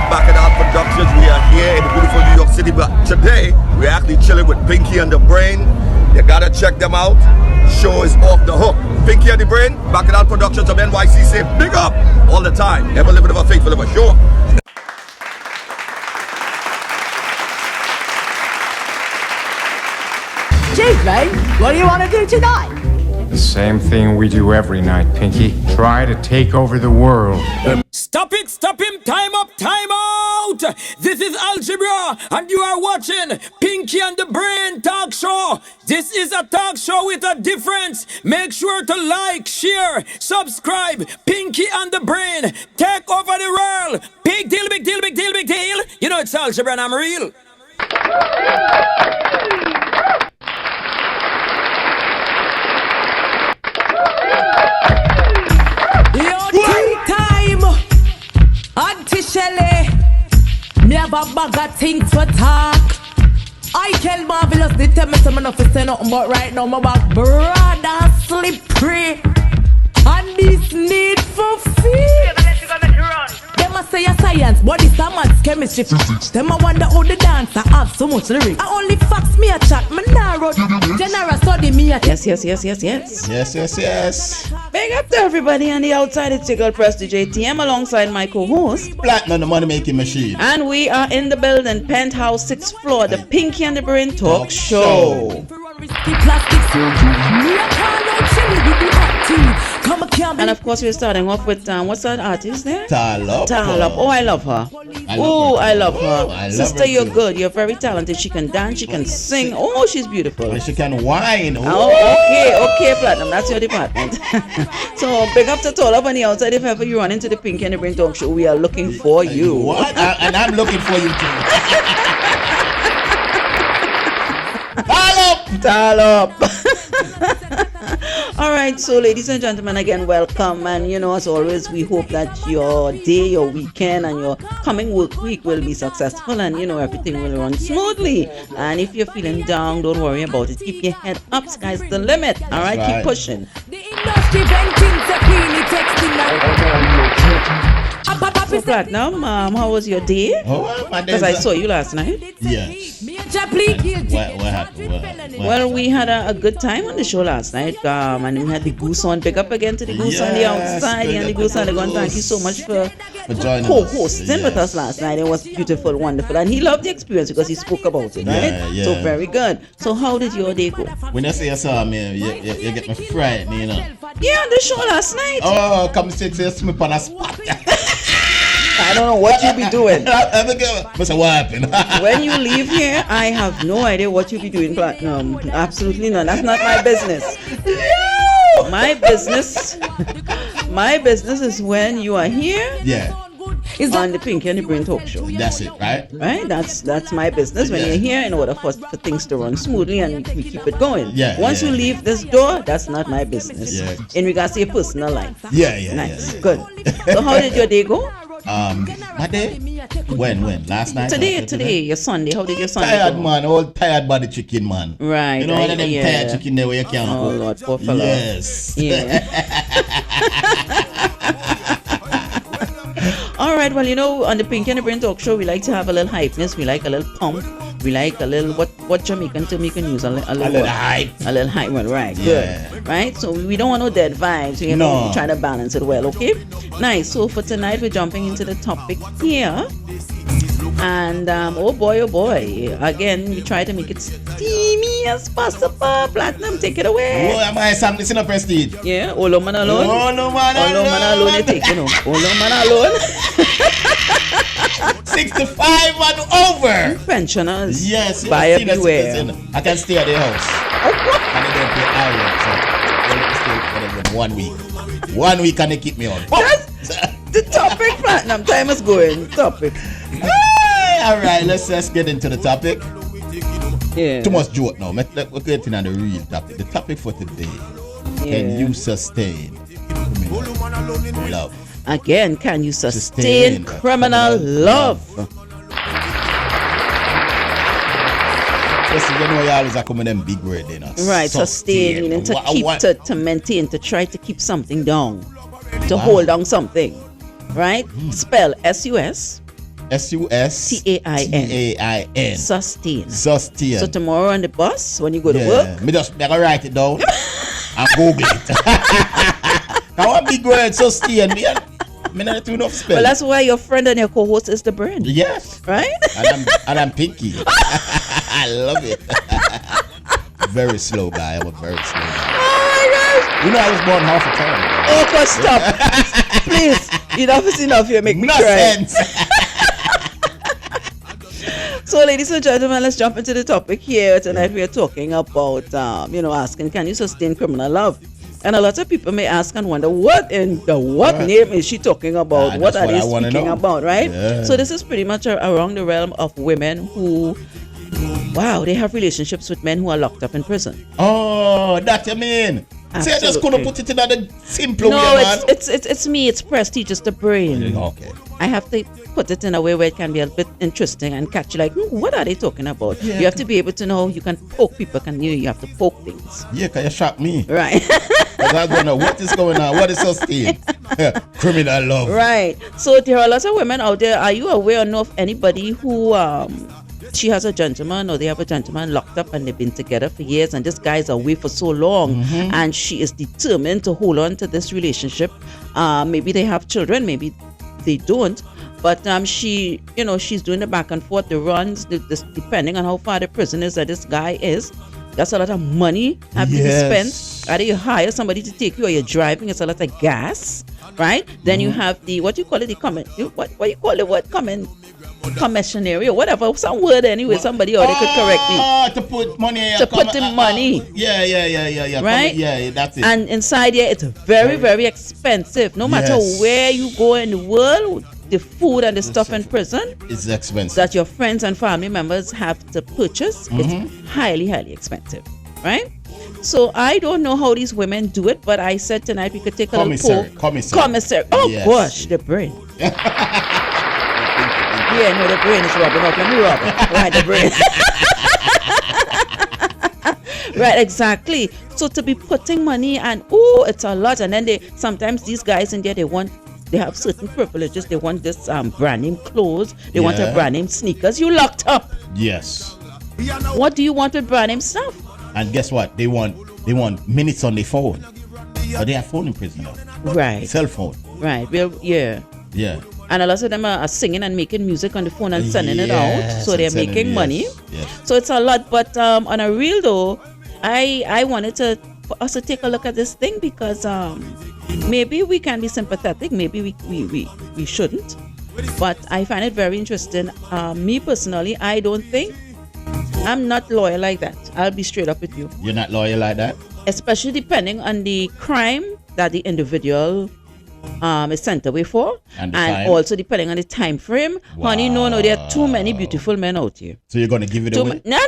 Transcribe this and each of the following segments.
Bacchanal Productions. We are here in the beautiful New York City, but today we're actually chilling with Pinky and the Brain. You gotta check them out. Show is off the hook. Pinky and the Brain, Bacchanal Productions of NYC say big up all the time. Ever living ever faithful, ever sure. Chief, mate, what do you want to do tonight? The same thing we do every night, Pinky. Try to take over the world. Stop it! Stop him! Time up! Time out! This is Algebra, and you are watching Pinky and the Brain Talk Show. This is a talk show with a difference. Make sure to like, share, subscribe. Pinky and the Brain take over the world. Big deal, big deal, big deal, big deal. You know it's Algebra and I'm real. Auntie Shelley, me have a bag of things for talk. I tell Marvelous, they tell me something to say nothing, but right now my back brother slippery. And this need for feet. Them a say a science, but this a maths chemistry. Them a wonder how the dancer have so much lyrics. I only fax me a chat, me nah wrote. General study me a Yes. Big up to everybody on the outside. It's your girl Prestige ATM alongside my co-host Platinum, the money making machine. and we are in the building, penthouse 6th floor, the Pinky and the Brain Talk Show. And of course we're starting off with what's that artist there? Talop. Oh, I love her. I love her. I love Sister, her you're too. good. You're very talented. She can dance. She can sing. Oh, she's beautiful. And she can whine. Oh, okay, Platinum, that's your department. So, big up to Talop on the outside. If ever you run into the Pinky and the Brain Talk Show, we are looking for you. What? And I'm looking for you too. Talop. All right, so ladies and gentlemen, again, welcome. And you know, as always, we hope that your day, your weekend, and your coming work week will be successful, and you know, everything will run smoothly. And if you're feeling down, don't worry about it. Keep your head up. Sky's the limit. All right, keep pushing. The industry venting really texting So, Platinum, how was your day? Oh, my Because I saw you last night. Yes. What happened? Well, we had a good time on the show last night, and we had the goose on. Pick up again to the goose on the outside, and the goose on the gun. Thank you so much for joining co-hosting with us last night. It was beautiful, wonderful, and he loved the experience because he spoke about it, right? Yeah. So very good. So how did your day go? When I say I saw me, you get me frightened, you know. Yeah, on the show last night. Oh, come sit here, slip on a spot. I don't know what you be doing. What happened? When you leave here, I have no idea what you be doing, Platinum. Absolutely none. That's not my business. My business is when you are here. Yeah. Is on the Pinky and the Brain Talk Show. That's it, right? Right? That's my business. When you're here, in order for things to run smoothly and we keep it going. Yeah. Once you leave this door, that's not my business. Yeah. In regards to your personal life. Yeah. Nice. Good. So how did your day go? My day? When? Last night? Today, your Sunday. How did your Sunday Tired, go? man. Old tired body chicken, man. Right. You know one of them yeah. tired chicken there where you can't Oh, cook? Lord, poor fella. Yes. Yeah. All right, well, you know, on the Pinky and the Brain Talk Show, we like to have a little hypeness. We like a little pump. We like a little, what Jamaican use? A little hype. A little hype, well, right, Yeah. good. Right, so we don't want no dead vibes. We try to balance it well, okay? Nice, so for tonight, we're jumping into the topic here. And, oh boy, again, we try to make it steamy as possible. Platinum, take it away. Oh, am I something in a Prestige? Yeah, Olo man alone. Olo man alone, you take, you know. Olo man alone. 65 and over. Pensioners. Yes. Buy everywhere. I can stay at their house. And they don't pay iron, so stay for 1 week. 1 week and they keep me on. That's the topic, Platinum. Time is going. Topic. All right, let's get into the topic. Yeah. Too much joke now. We're getting on the real topic. The topic for today. Can you sustain criminal love? Again, can you sustain criminal love? Yes, you know you always are coming them big word, you know. Right, sustain, meaning to keep, to maintain, to try to keep something down, to hold on something. Right? Spell S-U-S. Sustain. Sustain. So tomorrow on the bus, when you go to Yeah. work, Me just better write it down and Google it. I want big word sustain. Me not too enough spell. well, that's why your friend and your co-host is the brain. Yes. Right? And I'm Pinky. I love it. Very slow guy. I'm a very slow guy. Oh my gosh. You know I was born half a time. Oh, God, stop. Please. Enough is enough. You make me No cry. sense. So, ladies and gentlemen, let's jump into the topic here. Tonight we are talking about, asking, can you sustain criminal love? And a lot of people may ask and wonder, what in the what name is she talking about? What are they speaking about, right? Yeah. So this is pretty much around the realm of women who, they have relationships with men who are locked up in prison. Oh, that you mean? See, I just couldn't put it in that simple way, man. It's me. It's Prestige, just the brain. Okay. I have to put it in a way where it can be a bit interesting and catch you like, what are they talking about? Yeah. You have to be able to know. You can poke people. You have to poke things. Yeah, can you shock me? Right. Because I don't know what is going on. What is sustain? Criminal love. Right. So there are lots of women out there. Are you aware or know of anybody who she has a gentleman or they have a gentleman locked up and they've been together for years and this guy's away for so long and she is determined to hold on to this relationship. Maybe they have children, maybe they don't, but she's doing the back and forth, the runs, depending on how far the prison is that this guy is. That's a lot of money have to be spent. Either you hire somebody to take you or you're driving, it's a lot of gas, right? Then you have the commissionary or whatever, some word anyway, somebody or they could correct me. To put money. To put the money. Yeah. Right? Yeah, that's it. And inside here, it's very, very expensive. No matter where you go in the world, the food and the stuff in prison it's expensive. that your friends and family members have to purchase, it's highly, highly expensive. Right? So I don't know how these women do it, but I said tonight we could take a little poll. Commissary. Oh gosh, the brain. Yeah, no, the brain is rubbing up. Let me rub it. Right, the brain. Right, exactly. So to be putting money and it's a lot. And then sometimes these guys in there, they have certain privileges. They want this brand name clothes. They want a brand name sneakers. You locked up. Yes. What do you want with brand name stuff? And guess what? They want minutes on their phone. But they have phone in prison now. Right. Cell phone. Right. Well, yeah. Yeah. And a lot of them are singing and making music on the phone and sending it out. So they're making money. Yes. So it's a lot. But on a real though, I wanted for us to take a look at this thing because maybe we can be sympathetic. Maybe we shouldn't. But I find it very interesting. Me personally, I don't think I'm not loyal like that. I'll be straight up with you. You're not loyal like that? Especially depending on the crime that the individual is sent away for, and also depending on the time frame. Wow. Honey, no, there are too many beautiful men out here. So you're gonna give it away? No.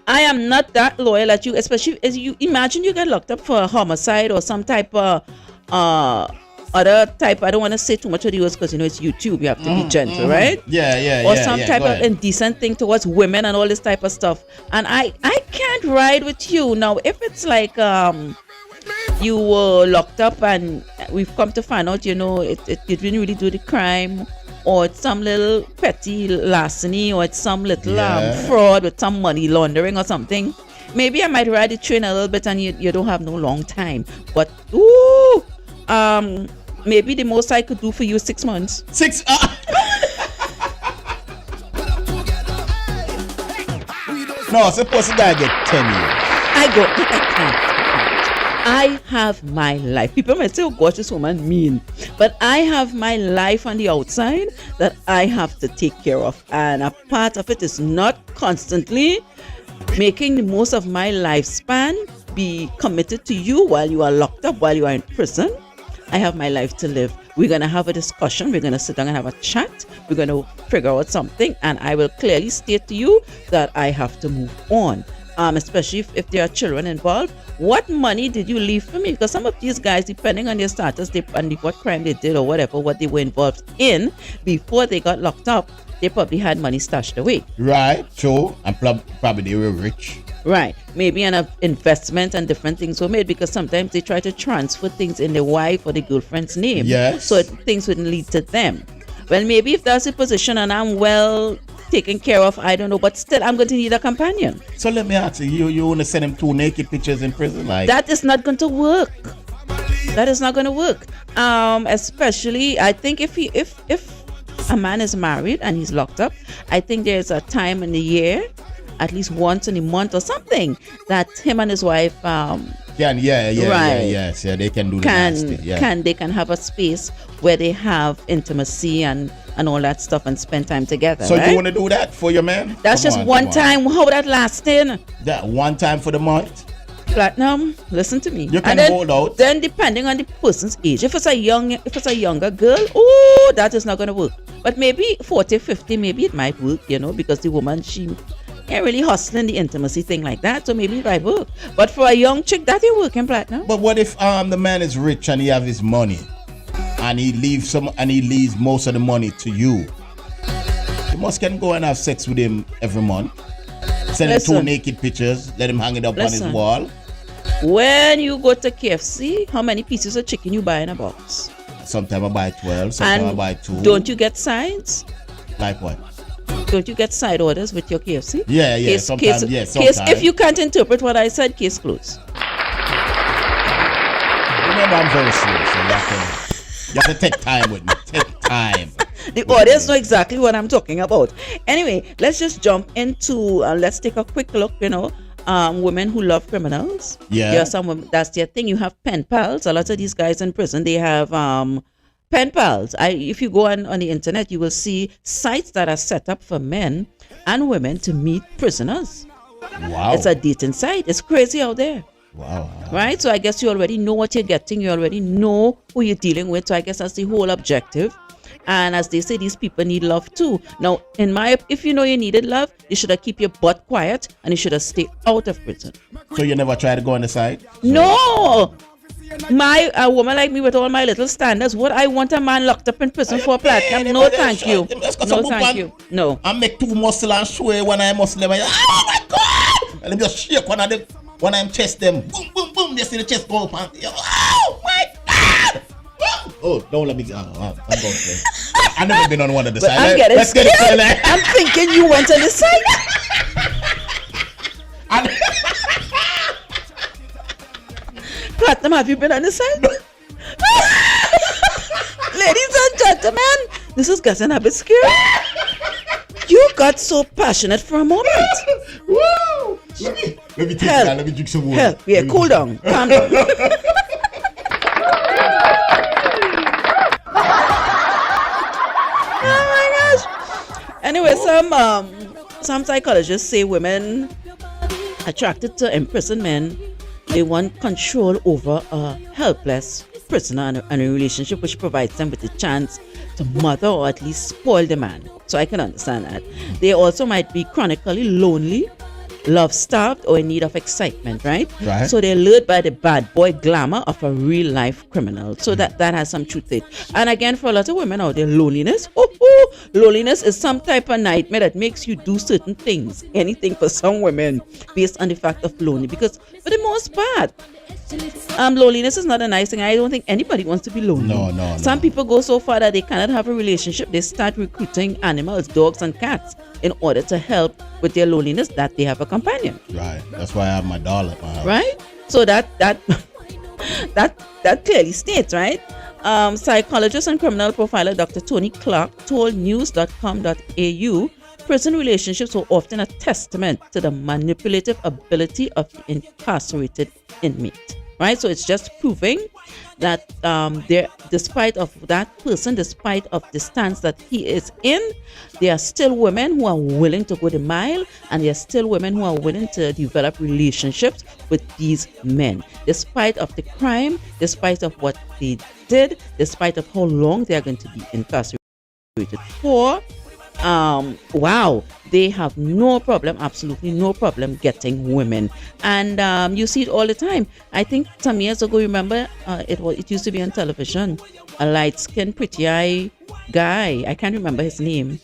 I am not that loyal at you, especially as you imagine you get locked up for a homicide or some type of other type. I don't want to say too much of the words because it's YouTube. You have to be gentle, right? Yeah. Or some type of indecent thing towards women and all this type of stuff. And I can't ride with you now. If it's like you were locked up and we've come to find out, you didn't really do the crime, or it's some little petty larceny, or it's some little fraud with some money laundering or something, maybe I might ride the train a little bit and you don't have no long time. But maybe the most I could do for you is 6 months. No, suppose that get 10 years. I have my life. People might say, oh gosh, this woman mean. But I have my life on the outside that I have to take care of. And a part of it is not constantly making the most of my lifespan, be committed to you while you are locked up, while you are in prison. I have my life to live. We're going to have a discussion. We're going to sit down and have a chat. We're going to figure out something. And I will clearly state to you that I have to move on. Especially if there are children involved. What money did you leave for me? Because some of these guys, depending on their status and what crime they did or whatever, what they were involved in before they got locked up, they probably had money stashed away. Right, true. And probably they were rich. Right. Maybe an investment and different things were made because sometimes they try to transfer things in the wife or the girlfriend's name. Yes. So things wouldn't lead to them. Well, maybe if that's the position and I'm well taken care of, I don't know, but still I'm going to need a companion. So let me ask you, you want to send him 2 naked pictures in prison? Like That is not going to work. That is not going to work. Especially, I think if a man is married and he's locked up, I think there's a time in the year, at least once in a month or something, that him and his wife yeah, right. they can do the nasty. Yeah. They can have a space where they have intimacy and all that stuff and spend time together. So right? you want to do that for your man? That's Come just on, one time. How that lasting? That one time for the month? Platinum, listen to me. You can and then, hold out. Then depending on the person's age, if it's a younger girl, oh, that is not going to work. But maybe 40, 50, maybe it might work, because the woman, she ain't really hustling the intimacy thing like that, so maybe it might work. But for a young chick, that ain't working, Platinum. But what if the man is rich and he have his money and he leaves most of the money to you? You must can go and have sex with him every month. Send him 2 naked pictures, let him hang it up on his wall. When you go to KFC, how many pieces of chicken you buy in a box? Sometimes I buy 12, sometimes I buy 2. Don't you get sides? Like what? Don't you get side orders with your KFC? Yeah. Sometimes. If you can't interpret what I said, case closed. Remember, I'm very slow, so you have to take time with me. Take time. The audience know exactly what I'm talking about. Anyway, let's just jump into, let's take a quick look, women who love criminals. Yeah. There are some women, that's their thing. You have pen pals. A lot of these guys in prison, they have pen pals. If you go on the internet, you will see sites that are set up for men and women to meet prisoners. Wow. It's a dating site. It's crazy out there. Wow. Right? So I guess you already know what you're getting. You already know who you're dealing with. So I guess that's the whole objective. And as they say, these people need love too. Now, if you know you needed love, you should have keep your butt quiet and you should have stayed out of prison. So you never try to go on the side? No! A woman like me with all my little standards, would I want a man locked up in prison for Platinum? No, thank you. No, thank you. No. I make 2 muscle and swear when I'm Muslim. Oh my God! And them just shake one of them when I'm chest them. Boom, boom, boom. They see the chest go up and oh my God! Oh, don't let me go. I'm going to I've never been on one of the sides. Let's get it. I'm thinking you went on the side. Platinum, have you been on the side? Ladies and gentlemen, this is getting a bit scary. You got so passionate for a moment. Woo! Let me take that. Let me drink some water. Yeah, cool down. Calm down. Anyway, some psychologists say women attracted to imprisoned men, they want control over a helpless prisoner and a relationship which provides them with the chance to mother or at least spoil the man. So I can understand that. They also might be chronically lonely, love-starved, or in need of excitement, right? So they're lured by the bad boy glamour of a real-life criminal. So that has some truth to it. And again, for a lot of women out there, loneliness. Loneliness is some type of nightmare that makes you do certain things, anything for some women, based on the fact of lonely. Because for the most part, loneliness is not a nice thing. I don't think anybody wants to be lonely. No. Some people go so far that they cannot have a relationship. They start recruiting animals, dogs and cats, in order to help with their loneliness, that they have a companion. Right. That's why I have my doll at my house. Right? So that clearly states, right? Psychologist and criminal profiler Dr. Tony Clark told news.com.au prison relationships are often a testament to the manipulative ability of the incarcerated inmate. Right? So it's just proving that despite of that person, despite of the stance that he is in, there are still women who are willing to go the mile, and there are still women who are willing to develop relationships with these men. Despite of the crime, despite of what they did, despite of how long they are going to be incarcerated for, they have no problem, absolutely no problem getting women. And you see it all the time. I think some years ago, remember, it used to be on television, a light-skinned, pretty-eye guy, I can't remember his name,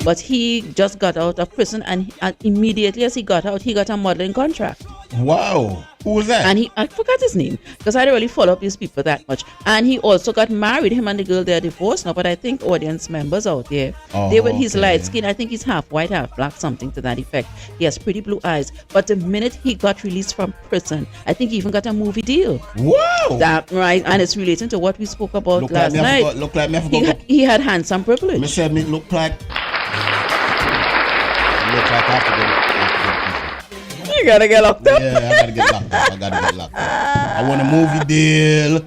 but he just got out of prison, and immediately as he got out, he got a modeling contract. Wow. Who was that? And I forgot his name because I don't really follow up these people that much. And he also got married. Him and the girl, they're divorced now, but I think audience members out there, he's light skin. I think he's half white, half black, something to that effect. He has pretty blue eyes. But the minute he got released from prison, I think he even got a movie deal. Wow. That right, and it's relating to what we spoke about last night. Look like me. I forgot. He had handsome privilege. Me said me look like. I have to get You gotta get locked up. Yeah, I gotta get locked up. I want a movie deal.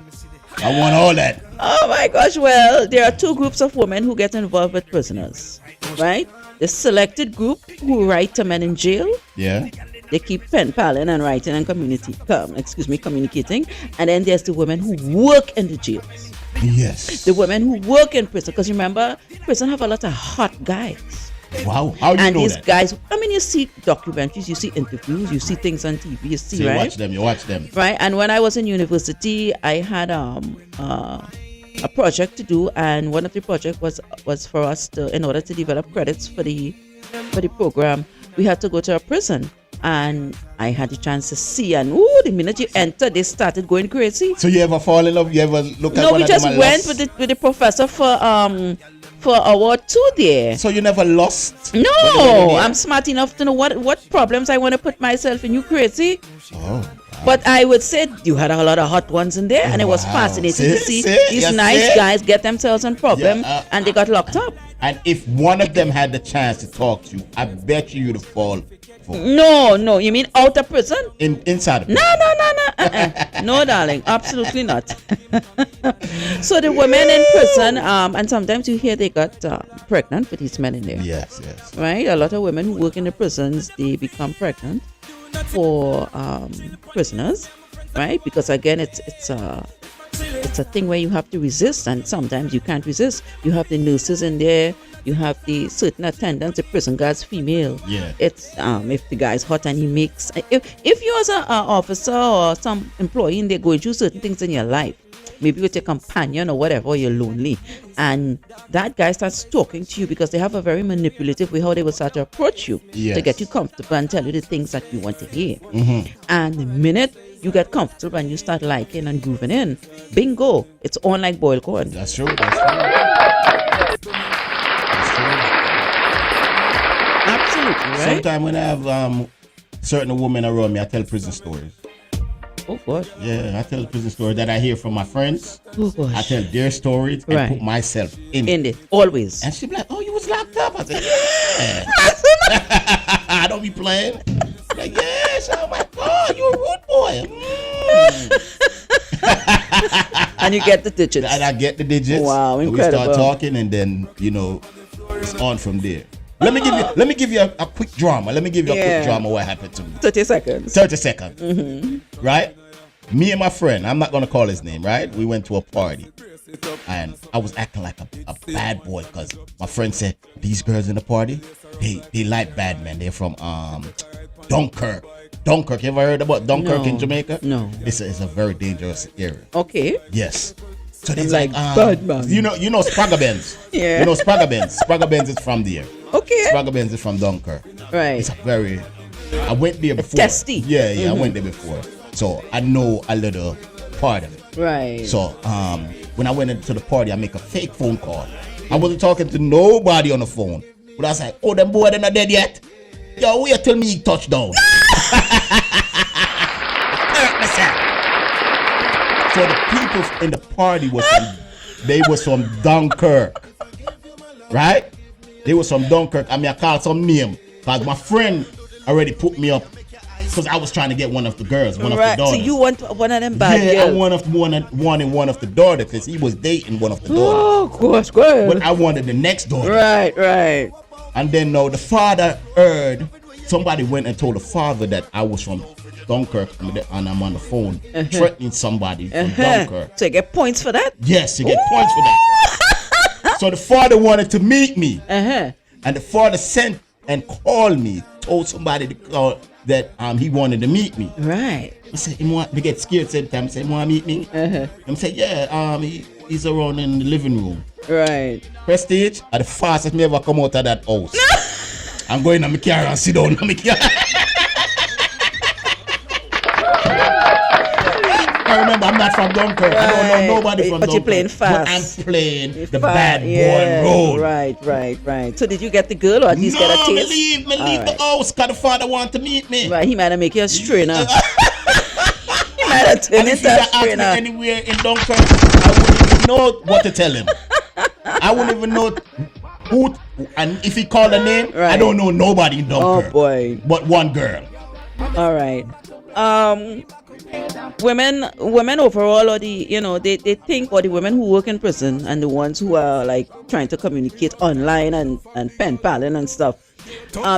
I want all that. Oh my gosh, well, there are two groups of women who get involved with prisoners, right? The selected group who write to men in jail. Yeah. They keep pen paling and writing and communicating. And then there's the women who work in the jails. Yes. The women who work in prison. Because remember, prison have a lot of hot guys. Wow. How do you know these that? guys, I mean, you see documentaries, you see interviews, you see things on TV, you see, so you right? You watch them. Right. And when I was in university, I had a project to do, and one of the project was for us to, in order to develop credits for the program, we had to go to a prison. And I had the chance to see, and the minute you enter, they started going crazy. So you ever fall in love? You ever look at No, one we of just them and went lost? with the professor for our tour there. So you never lost? No, I'm smart enough to know what problems I want to put myself in. You crazy? Oh. Wow. But I would say you had a lot of hot ones in there, and it was fascinating to see these nice guys get themselves in problem, and they got locked up. And if one of them had the chance to talk to you, I bet you'd have fallen. No, you mean out of prison? Inside of prison? No. No, darling, absolutely not. So the women in prison, and sometimes you hear they got pregnant with these men in there. Yes. Right? A lot of women who work in the prisons, they become pregnant for prisoners, right? Because again, it's a thing where you have to resist, and sometimes you can't resist. You have the nurses in there, you have the certain attendants, the prison guards, female. Yeah. It's if the guy's hot and he makes, if you as an officer or some employee and they're going through certain things in your life, maybe with your companion or whatever, or you're lonely, and that guy starts talking to you because they have a very manipulative way how they will start to approach you to get you comfortable and tell you the things that you want to hear. Mm-hmm. And the minute you get comfortable and you start liking and grooving in, bingo, it's on like boiled corn. That's true. Absolutely, right? Sometimes when I have certain women around me, I tell prison stories. Oh gosh. Yeah, I tell prison stories that I hear from my friends. Oh gosh. I tell their stories and put myself in it. Always. And she be like, "Oh, you was locked up." I said, "Yeah." I don't be playing. Like, yes, oh my God, you're a rude boy. And you get the digits. And I get the digits. Wow, incredible. And we start talking, and then it's on from there. Let me give you a quick drama. Let me give you a quick drama what happened to me. 30 seconds. 30 seconds. Mm-hmm. Right? Me and my friend, I'm not gonna call his name, right? We went to a party. And I was acting like a bad boy because my friend said these girls in the party, they like bad men. They're from Dunkirk. You ever heard about Dunkirk in Jamaica? No. It's a very dangerous area. Okay. Yes. So they like bad man. You know Sprague Benz. Yeah. You know Sprague Benz. Sprague Benz is from there. Okay. Sprague Benz is from Dunkirk. Right. It's I went there before. Testy. Yeah, I went there before. So I know a little part of it. Right. So when I went into the party, I make a fake phone call. I wasn't talking to nobody on the phone. But I was like, oh, them boy, they're not dead yet. Yo, wait till me touchdown. So the people in the party was from Dunkirk. Right? They was from Dunkirk. I mean, I called some name. Because my friend already put me up. Because I was trying to get one of the girls, one of the daughters. So you want one of them bad girls? Yeah, I wanted one of the daughters because he was dating one of the daughters. Oh, gosh, go ahead. But I wanted the next daughter. Right. And then the father heard, somebody went and told the father that I was from Dunkirk and I'm on the phone threatening somebody from Dunkirk. So you get points for that? Yes, you get points for that. So the father wanted to meet me. And the father sent and called me, told somebody to call that he wanted to meet me. Right. I said, they get scared sometimes. Say, want to meet me? I say, yeah. is around in the living room. Right. Prestige are the fastest me ever come out of that house. I'm going to my car and sit down in my car. I remember I'm not from Dunkirk. I don't know nobody from but Dunkirk. you're playing fast. But I'm playing the bad boy role. Right. So did you get the girl or at least get a taste? Me leave the house because the father want to meet me. Right, he might have make you a strainer. He might have turned And if into he a asked me strainer. anywhere in Dunkirk, I wouldn't even know what to tell him. I wouldn't even know who, and if he called a name, I Right. don't know nobody in Dunkirk. Oh boy. But one girl. All right. Women overall, or they think, or the women who work in prison and the ones who are like trying to communicate online and pen paling and stuff,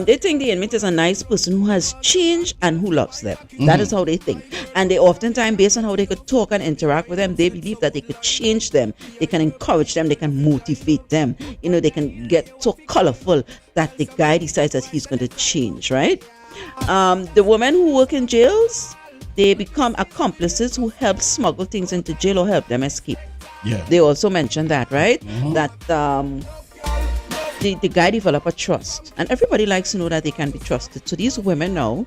they think the inmate is a nice person who has changed and who loves them. That is how they think. And they oftentimes, based on how they could talk and interact with them, they believe that they could change them. They can encourage them. They can motivate them. They can get so colorful that the guy decides that he's going to change, right? The women who work in jails, they become accomplices who help smuggle things into jail or help them escape. Yeah. They also mentioned that, right? That the guy develop a trust, and everybody likes to know that they can be trusted. So these women now,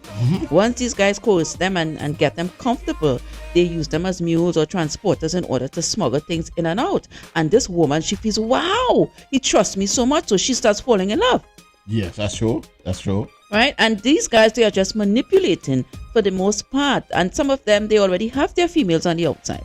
once these guys coerce them and get them comfortable, they use them as mules or transporters in order to smuggle things in and out. And this woman, she feels, wow, he trusts me so much, so she starts falling in love. Yes, that's true. That's true. Right? And these guys, they are just manipulating for the most part. And some of them, they already have their females on the outside.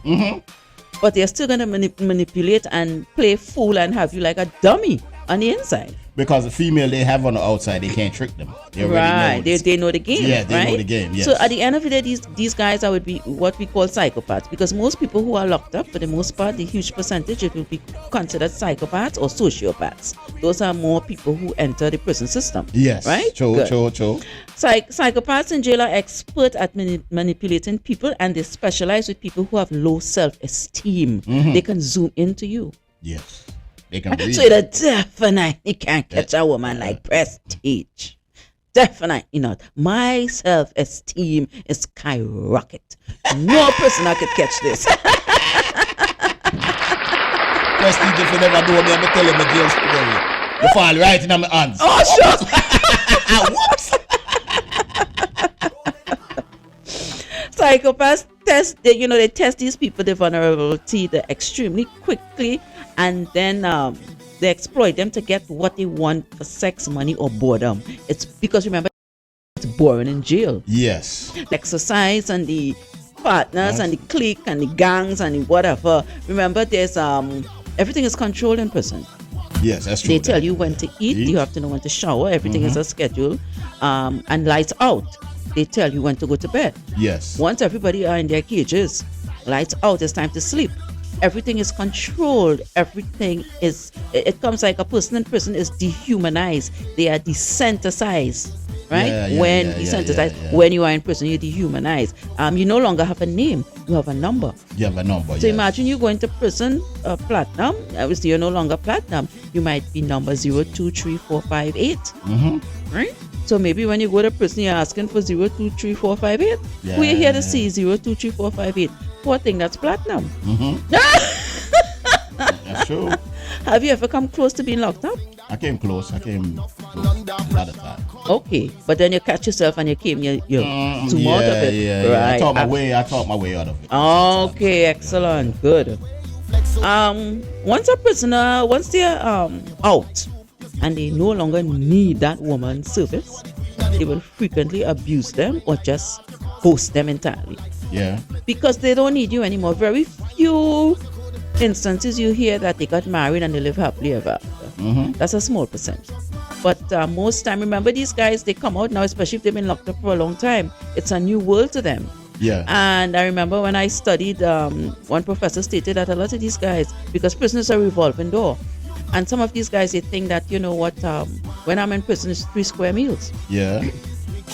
But they're still going to manipulate and play fool and have you like a dummy on the inside. Because the female they have on the outside, they can't trick them. They already Right. know They know the game. Yeah, they right? know the game, yes. So at the end of the day, these guys would be what we call psychopaths, because most people who are locked up, for the most part, the huge percentage, it will be considered psychopaths or sociopaths. Those are more people who enter the prison system. Yes. Right? True. Good. Psychopaths in jail are expert at manipulating people, and they specialize with people who have low self-esteem. They can zoom into you. Yes. They can read. So you definitely can't catch a woman like Prestige. Definitely not. My self-esteem is skyrocket. No person I could catch this. Prestige, if you never do me, I'm tell him the jail story. You fall right in my hands. Oh, sure. Whoops. Psychopaths they test these people, their vulnerability, extremely quickly, and then they exploit them to get what they want for sex, money, or boredom. It's because, remember, it's boring in jail. Yes. The exercise and the partners and the clique and the gangs and the whatever. Remember, there's everything is controlled in prison. Yes, that's true. They tell you when to eat. You have to know when to shower. Everything is a schedule. And lights out. They tell you when to go to bed. Yes. Once everybody are in their cages, lights out, it's time to sleep. Everything is controlled. Everything is, it comes like a person in prison is dehumanized. They are desensitized, right? Desensitized. When you are in prison, you're dehumanized. You no longer have a name. You have a number. You have a number, So imagine you going to prison, platinum. Obviously, you're no longer platinum. You might be number 023458. Right? So maybe when you go to prison, you're asking for 023458. We're here to see 023458. Poor thing, that's platinum. That's true. Have you ever come close to being locked up? I came close a lot of time. Okay, but then you catch yourself and you came, you zoom out of it. Yeah. Right. I thought my way out of it. Okay, excellent, good. Once a prisoner, once they're out and they no longer need that woman's service, they will frequently abuse them or just ghost them entirely. Yeah. Because they don't need you anymore. Very few instances you hear that they got married and they live happily ever after. That's a small percent. But most time, remember, these guys, they come out now, especially if they've been locked up for a long time. It's a new world to them. Yeah. And I remember when I studied, one professor stated that a lot of these guys, because prison is a revolving door, and some of these guys, they think that, you know what, when I'm in prison, it's 3 square meals. Yeah.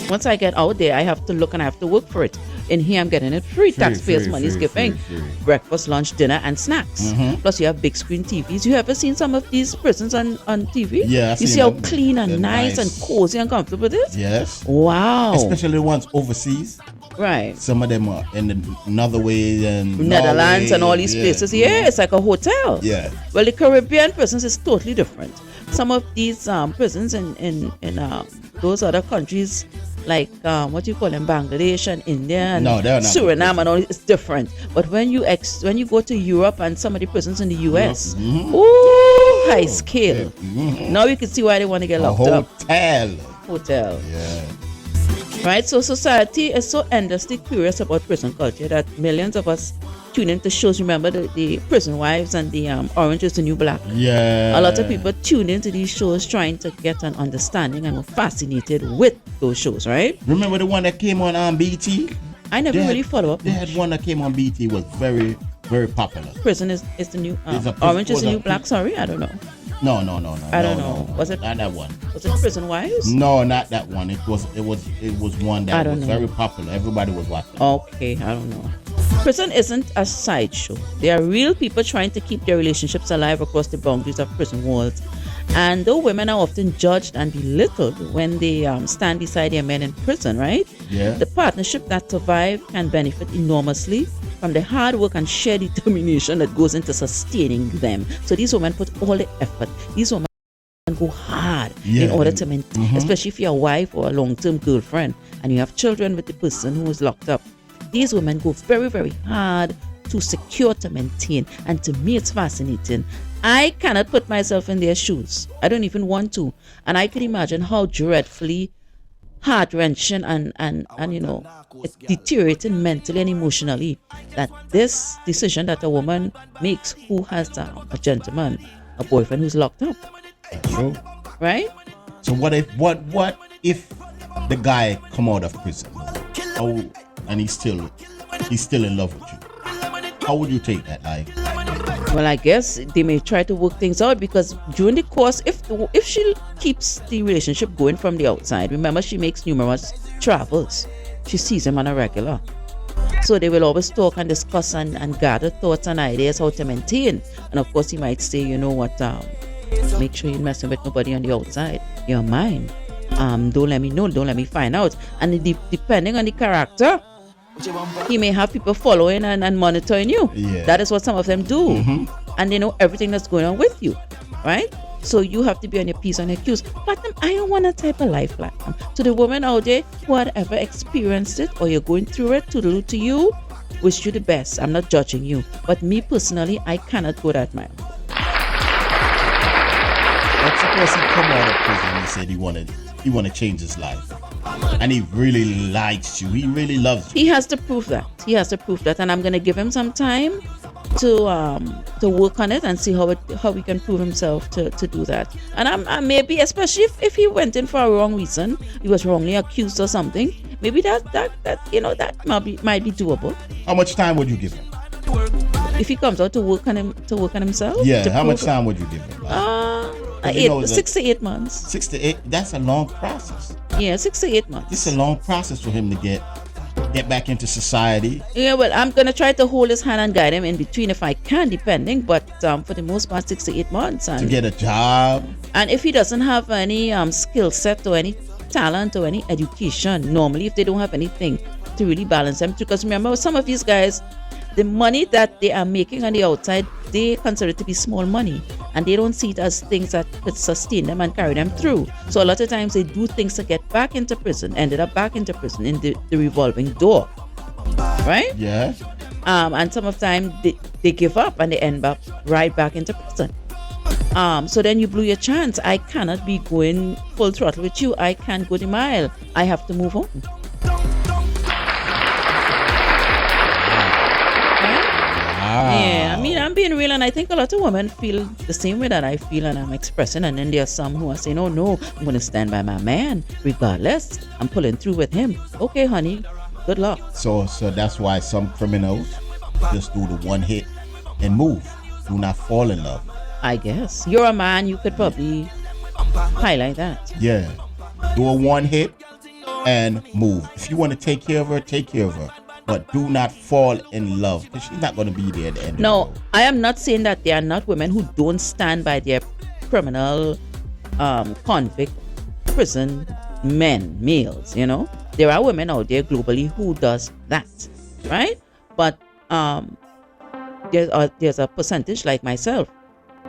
Once I get out there, I have to look and I have to work for it. In here, I'm getting it free. Taxpayers' money is giving. Breakfast, lunch, dinner, and snacks. Plus, you have big screen TVs. You ever seen some of these prisons on TV? Yeah, you see how clean and nice and cozy and comfortable it is? Yes. Wow. Especially the ones overseas. Right. Some of them are in another way and Netherlands Norway, and all these places. Yeah, it's like a hotel. Yeah. Well, the Caribbean prisons is totally different. Some of these prisons in those other countries, like what you call them, Bangladesh and India and No, they're not Suriname and all, it's different. But when you go to Europe and some of the prisons in the US, ooh, high scale. Now you can see why they want to get A locked up. hotel. Hotel. Yeah. Right, so society is so endlessly curious about prison culture that millions of us tune into shows. Remember the Prison Wives and the Orange is the New Black? Yeah. A lot of people tune into these shows trying to get an understanding and were fascinated with those shows, right? Remember the one that came on BT? I never really follow up. They had one that came on BT, was very, very popular. Prison is the new It's a prison- Orange is the was a New Black. Sorry, I don't know. No. I don't know. Was it not that one? Was it Prison Wives? No, not that one. It was one I that don't was know. very popular. Everybody was watching. Okay, I don't know. Prison isn't a sideshow. They are real people trying to keep their relationships alive across the boundaries of prison walls. And though women are often judged and belittled when they stand beside their men in prison, right? Yeah. The partnership that survive can benefit enormously from the hard work and sheer determination that goes into sustaining them. So these women put all the effort. These women go hard in order to maintain, especially if you're a wife or a long-term girlfriend and you have children with the person who is locked up. These women go very, very hard to secure, to maintain, and to me it's fascinating. I cannot put myself in their shoes. I don't even want to. And I can imagine how dreadfully heart-wrenching and you know, it's deteriorating mentally and emotionally that this decision that a woman makes who has a gentleman, a boyfriend who's locked up. True. Right? So what if the guy come out of prison? And he's still in love with you? How would you take that? Like, Well, I guess they may try to work things out because during the course, if she keeps the relationship going from the outside, remember she makes numerous travels. She sees him on a regular. So they will always talk and discuss and gather thoughts and ideas how to maintain. And of course he might say, you know what, make sure you're messing with nobody on the outside. You're mine. Don't let me know, don't let me find out. And depending on the character, he may have people following and monitoring you. Yeah. That is what some of them do. And they know everything that's going on with you, right? So you have to be on your P's and your Q's. Platinum, I don't want a type of life, Platinum. To the women out there who have ever experienced it or you're going through it, to you, wish you the best. I'm not judging you. But me personally, I cannot go that mile. let's suppose he come out of prison and he said he wanted to change his life. And he really likes you. He really loves you. He has to prove that. And I'm gonna give him some time to work on it and see how he can prove himself to do that. And I maybe, especially if he went in for a wrong reason, he was wrongly accused or something, maybe that might be doable. How much time would you give him? If he comes out to work on himself. Yeah, to how much prove- time would you give him? You know, 6 to 8 months. 6 to 8, that's a long process. Yeah, 6 to 8 months. It's a long process for him to get back into society. Yeah, well, I'm gonna try to hold his hand and guide him in between if I can, depending. But for the most part, 6 to 8 months. To And get a job. and if he doesn't have any skill set or any talent or any education, normally if they don't have anything to really balance them, because remember some of these guys, the money that they are making on the outside, they consider it to be small money, and they don't see it as things that could sustain them and carry them through. So a lot of times they do things to get back into prison, ended up back into prison in the revolving door, right? Yeah. And some of the time they give up and they end up right back into prison. So then you blew your chance. I cannot be going full throttle with you. I can't go the mile. I have to move on. Yeah, I mean, I'm being real, and I think a lot of women feel the same way that I feel, and I'm expressing. And then there are some who are saying, "Oh no, I'm going to stand by my man, regardless. I'm pulling through with him." Okay, honey, good luck. So that's why some criminals just do the one hit and move. Do not fall in love. I guess you're a man. You could probably highlight that. Yeah. Do a one hit and move. If you want to take care of her, take care of her. But do not fall in love, because she's not going to be there at the end. No, I am not saying that there are not women who don't stand by their criminal, convict, prison men, males, you know. There are women out there globally who does that, right? But there's a percentage like myself.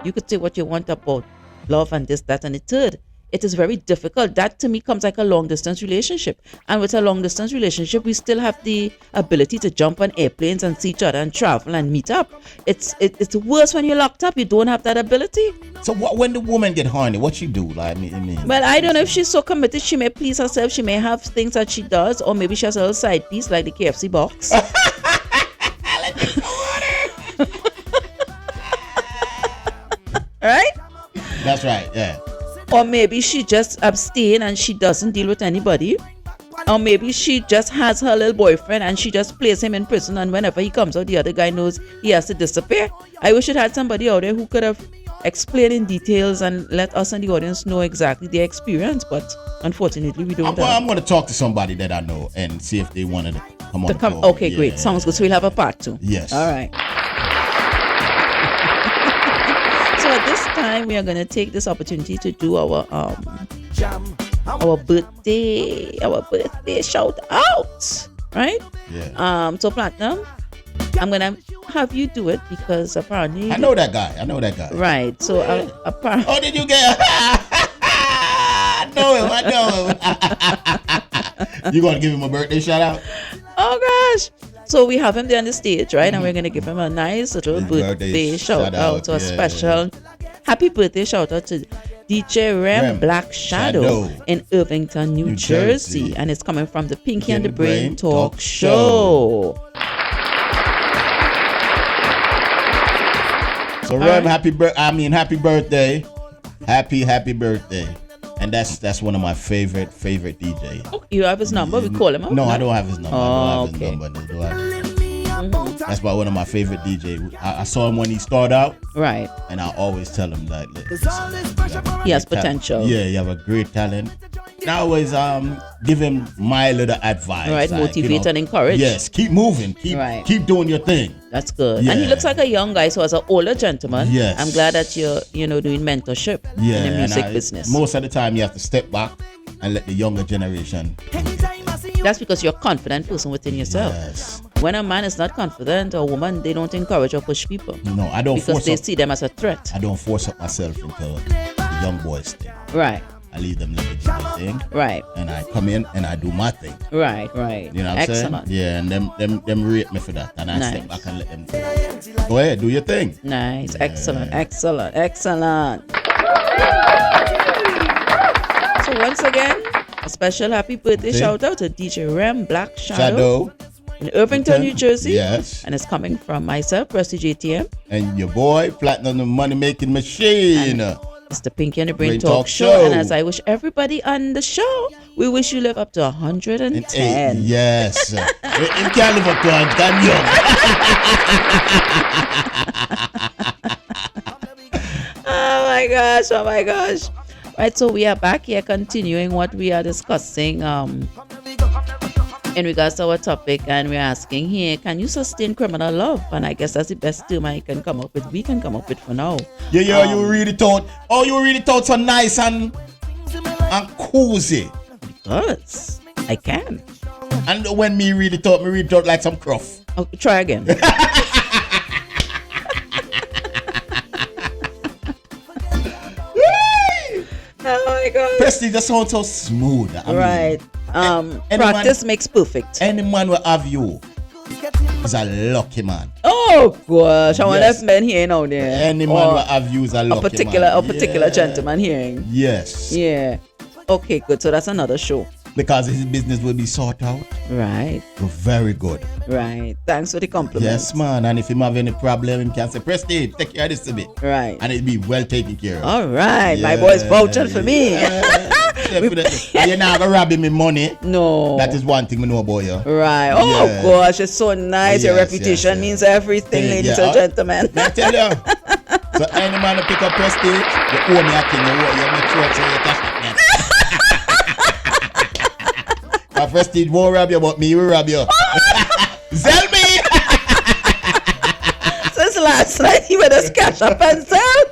You could say what you want about love and this, that, and the third. It is very difficult. That to me comes like a long distance relationship. And with a long distance relationship, we still have the ability to jump on airplanes and see each other and travel and meet up. It's worse when you're locked up. You don't have that ability. So when the woman get horny, what she do? Like, I mean. Well, I don't know if she's so committed. She may please herself. She may have things that she does, or maybe she has a little side piece like the KFC box. Right? That's right. Yeah. Or maybe she just abstain and she doesn't deal with anybody. Or maybe she just has her little boyfriend and she just plays him in prison, and whenever he comes out, the other guy knows he has to disappear. I wish it had somebody out there who could have explained in details and let us and the audience know exactly their experience, but unfortunately we don't. I'm going to talk to somebody that I know and see if they wanted to come on. Okay, great. Sounds good. So we'll have a part 2. Yes. All right. So at this time, we are going to take this opportunity to do our birthday shout out, right? Yeah. So Platinum, I'm going to have you do it because apparently I know that guy. Right. So apparently. Oh, did you get? I know him. You gonna give him a birthday shout out? Oh gosh. So we have him there on the stage, right? And we're going to give him a nice little birthday shout out. So a special happy birthday shout out to DJ Rem Black Shadow in Irvington, New Jersey. And it's coming from the Pinky and the Brain Talk Show. So Rem, happy birthday. Happy birthday. And that's one of my favorite DJs. Oh, you have his number? We call him up? No, I don't have his number. Okay. That's by one of my favorite DJs. I saw him when he started out. Right. And I always tell him that he has potential. Yeah, you have a great talent. And I always give him my little advice. Right, like, motivate and encourage. Yes, keep moving. Keep doing your thing. That's good. Yeah. And he looks like a young guy, so as an older gentleman, yes. I'm glad that you're doing mentorship in the music business. Most of the time you have to step back and let the younger generation. That's because you're a confident person within yourself. Yes. When a man is not confident, or a woman, they don't encourage or push people. No, I don't because they see them as a threat. I don't force up myself into the young boys thing. Right. I leave them to do their thing. Right. And I come in and I do my thing. Right. You know what I'm saying? Yeah, and them rate me for that. And I step back and let them go ahead, do your thing. Nice. Yeah. Excellent. So once again, a special happy birthday shout out to DJ Rem Black Shadow. In Irvington, New Jersey. Yes. And it's coming from myself, Prestige ATM. And your boy, Platinum the Money Making Machine. It's the Pinky and the Brain Talk Show. And as I wish everybody on the show, we wish you live up to 110. Yes. You can't live up to 110, Oh my gosh. Right, so we are back here continuing what we are discussing in regards to our topic, and we're asking here, can you sustain criminal love? And I guess that's the best term we can come up with for now. Yeah, you really thought so nice and cozy. Because I can. And when me really thought like some cruff. Okay, try again. Oh my God. Prestige just sounds so smooth. Right. Practice makes perfect. Any man will have you is a lucky man. Oh gosh, I want left men here now there. Any man will have you is a lucky man. A particular gentleman hearing. Yes. Yeah. Okay, good. So that's another show. Because his business will be sorted out. Right. Very good. Right. Thanks for the compliment. Yes, man. And if he have any problem, he can say, Prestige, take care of this a bit. Right. And it'll be well taken care of. All right. Yeah. My boy's vouching for me. Definitely. You're not going to rob me money. No. That is one thing we know about you. Right. Oh, gosh. It's so nice. Your reputation means everything, ladies and gentlemen. I tell you. So any man to pick up Prestige, you owe me a thing. You make sure you cash it. Prestige won't rob you, but me will rob you. Sell me! Since last night, he made us cash up and sell.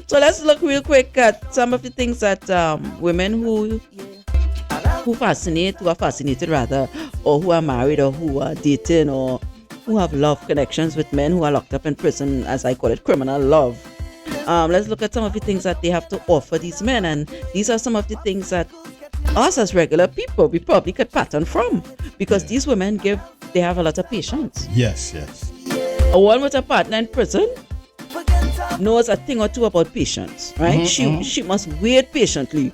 So So let's look real quick at some of the things that women who are fascinated rather, or who are married, or who are dating, or who have love connections with men who are locked up in prison, as I call it, criminal love. Let's look at some of the things that they have to offer these men, and these are some of the things that us as regular people we probably could pattern from, because these women they have a lot of patience. Yes. A one with a partner in prison knows a thing or two about patience, right? She must wait patiently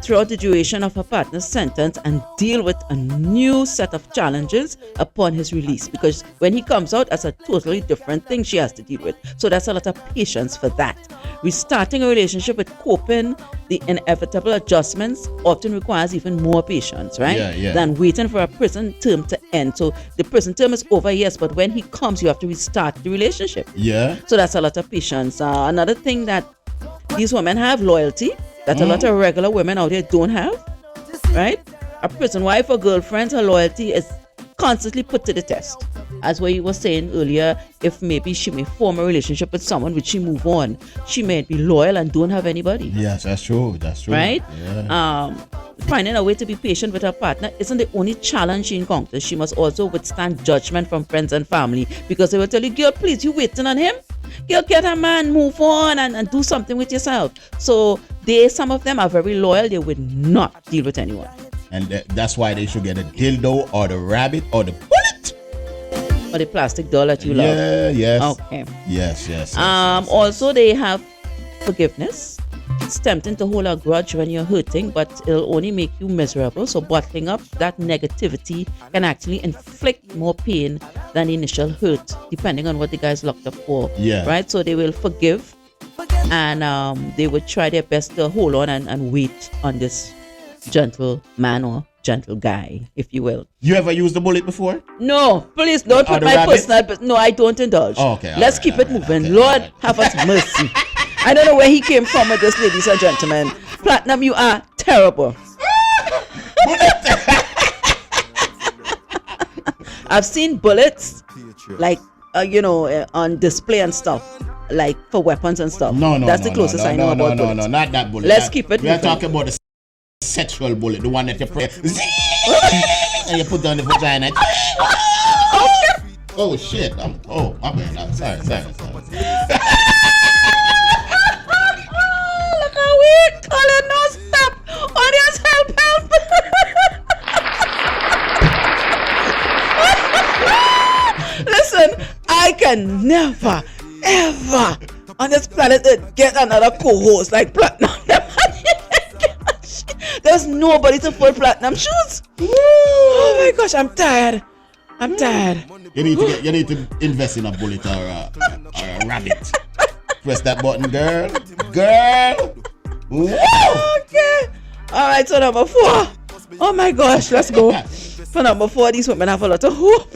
throughout the duration of her partner's sentence and deal with a new set of challenges upon his release, because when he comes out, that's a totally different thing she has to deal with. So that's a lot of patience for that. Restarting a relationship with coping the inevitable adjustments often requires even more patience, right? Than waiting for a prison term to end. So the prison term is over, yes, but when he comes, you have to restart the relationship. So that's a lot of patience. Another thing that these women have, loyalty, that a lot of regular women out there don't have, right? A prison wife or girlfriend, her loyalty is constantly put to the test. As what you were saying earlier, if maybe she may form a relationship with someone which she move on, she may be loyal and don't have anybody. Yes, that's true. Right? Yeah. Finding a way to be patient with her partner isn't the only challenge she encounters. She must also withstand judgment from friends and family, because they will tell you, girl, please, you waiting on him? Girl, get a man, move on and do something with yourself. So some of them are very loyal. They would not deal with anyone. And that's why they should get a dildo or the rabbit or the bullet. Or the plastic doll that you love. Yes. Okay. Yes. Also, they have forgiveness. It's tempting to hold a grudge when you're hurting, but it'll only make you miserable. So bottling up that negativity can actually inflict more pain than the initial hurt, depending on what the guy's locked up for. Yeah. Right? So they will forgive, and they would try their best to hold on and wait on this gentle man or gentle guy, if you will. You ever used the bullet before? No, please don't put my personal business. No, I don't indulge. Okay. Let's keep it moving. Lord, have us mercy. I don't know where he came from with this, ladies and gentlemen. Platinum, you are terrible. I've seen bullets, like, on display and stuff, like for weapons and stuff. That's the closest I know about bullets. No, not that bullet. Let's keep it moving. We are talking about the sexual bullet, the one that you pray and you put down the vagina. Oh shit! My bad. I'm sorry. Look how weird. Colin, no stop. Audience, help. Listen, I can never, ever on this planet Earth get another co-host like Platinum. There's nobody to pull Platinum shoes. Oh my gosh, I'm tired. You need to invest in a bullet or a rabbit. Press that button, girl. Whoa! Okay. All right, so number 4. Oh my gosh, let's go. For number 4, these women have a lot of hope.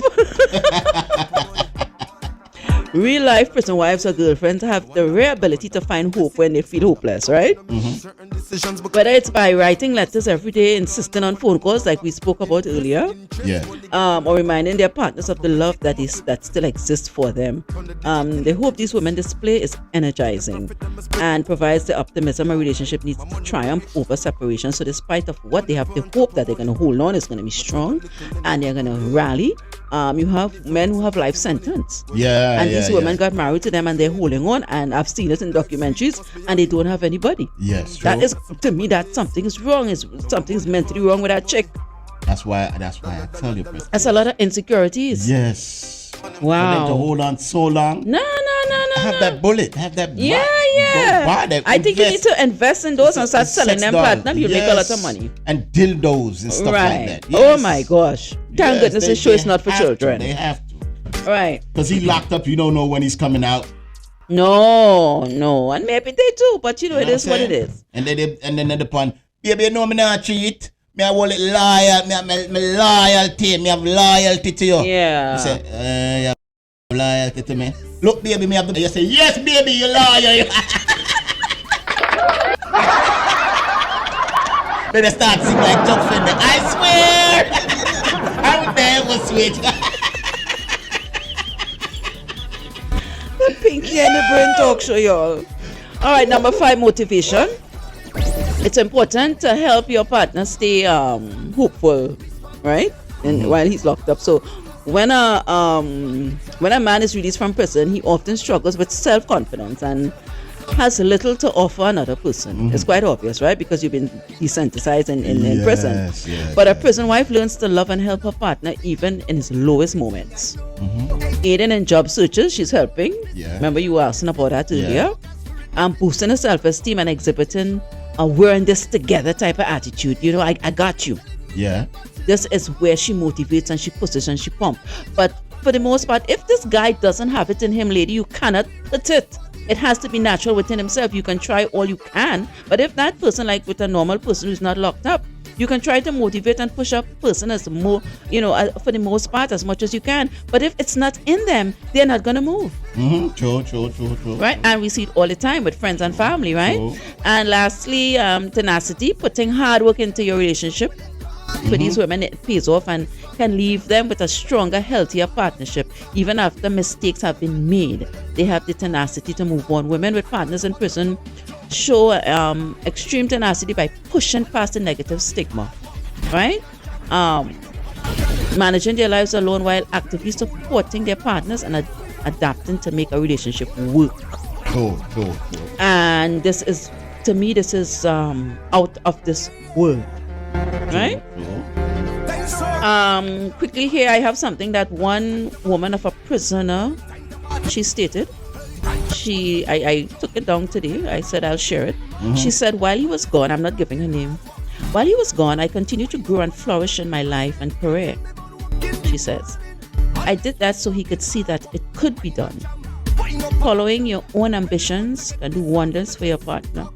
Real life prison wives or girlfriends have the rare ability to find hope when they feel hopeless, right? Whether it's by writing letters every day, insisting on phone calls like we spoke about earlier, or reminding their partners of the love that still exists for them. The hope these women display is energizing and provides the optimism a relationship needs to triumph over separation. So despite of what they have, the hope that they're going to hold on is going to be strong and they're going to rally. You have men who have life sentence. And these women got married to them and they're holding on, and I've seen it in documentaries, and they don't have anybody. Yes, true. That is, to me, that something is wrong. Something's mentally wrong with that chick. That's why I tell you, Chris. That's a lot of insecurities. Yes. Wow. For them to hold on so long. No. Have that bullet. Have that. Yeah. I think you need to invest in those and start selling them platinum. You'll make a lot of money. And dildos and stuff like that. Yes. Oh my gosh. Thank goodness this show is not for children. They have to. Right. Because he locked up, you don't know when he's coming out. No. And maybe they do, but it is what it is. And then the pun, baby, you know me not cheat. Me have all it loyal. Me loyalty. Me have loyalty to you. Yeah. You say, you have loyalty to me. Look, baby, me have the. You say, yes, baby, you loyal. Then they start singing like Chuck Fender. I swear, I would never switch. The Pinky and the Brain Talk Show, y'all. All right, number 5, motivation. It's important to help your partner stay hopeful, right? And while he's locked up. So when a man is released from prison, he often struggles with self-confidence and has little to offer another person. It's quite obvious, right? Because you've been desensitized in prison. Yes, but a prison wife learns to love and help her partner even in his lowest moments. Aiding in job searches, she's helping. Yeah. Remember you were asking about that earlier. Yeah. And boosting her self-esteem and exhibiting a we're in this together type of attitude. You know, I got you. Yeah. This is where she motivates and she pushes and she pumps. But for the most part, if this guy doesn't have it in him, lady, you cannot put it. It has to be natural within himself. You can try all you can. But if that person, like with a normal person who's not locked up, you can try to motivate and push up person as more, for the most part, as much as you can. But if it's not in them, they're not going to move. True. Right? And we see it all the time with friends and family, right? True. And lastly, tenacity, putting hard work into your relationship. For these women, it pays off and can leave them with a stronger, healthier partnership. Even after mistakes have been made, they have the tenacity to move on. Women with partners in prison show extreme tenacity by pushing past the negative stigma, right? Managing their lives alone while actively supporting their partners and adapting to make a relationship work. True. And this is, to me, this is out of this world. Right? Quickly here, I have something that one woman of a prisoner, she stated. I took it down today. I said I'll share it. She said, while he was gone, I'm not giving her name. While he was gone, I continued to grow and flourish in my life and career. She says, I did that so he could see that it could be done. Following your own ambitions can do wonders for your partner.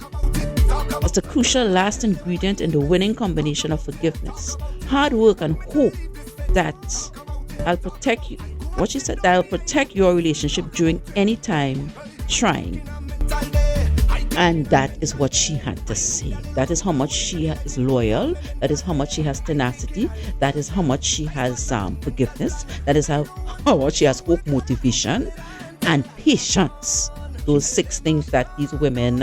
It's a crucial last ingredient in the winning combination of forgiveness, hard work, and hope that I'll protect you. What she said, that I'll protect your relationship during any time trying. And that is what she had to say. That is how much she is loyal. That is how much she has tenacity. That is how much she has forgiveness. That is how much she has hope, motivation, and patience. Those 6 things that these women,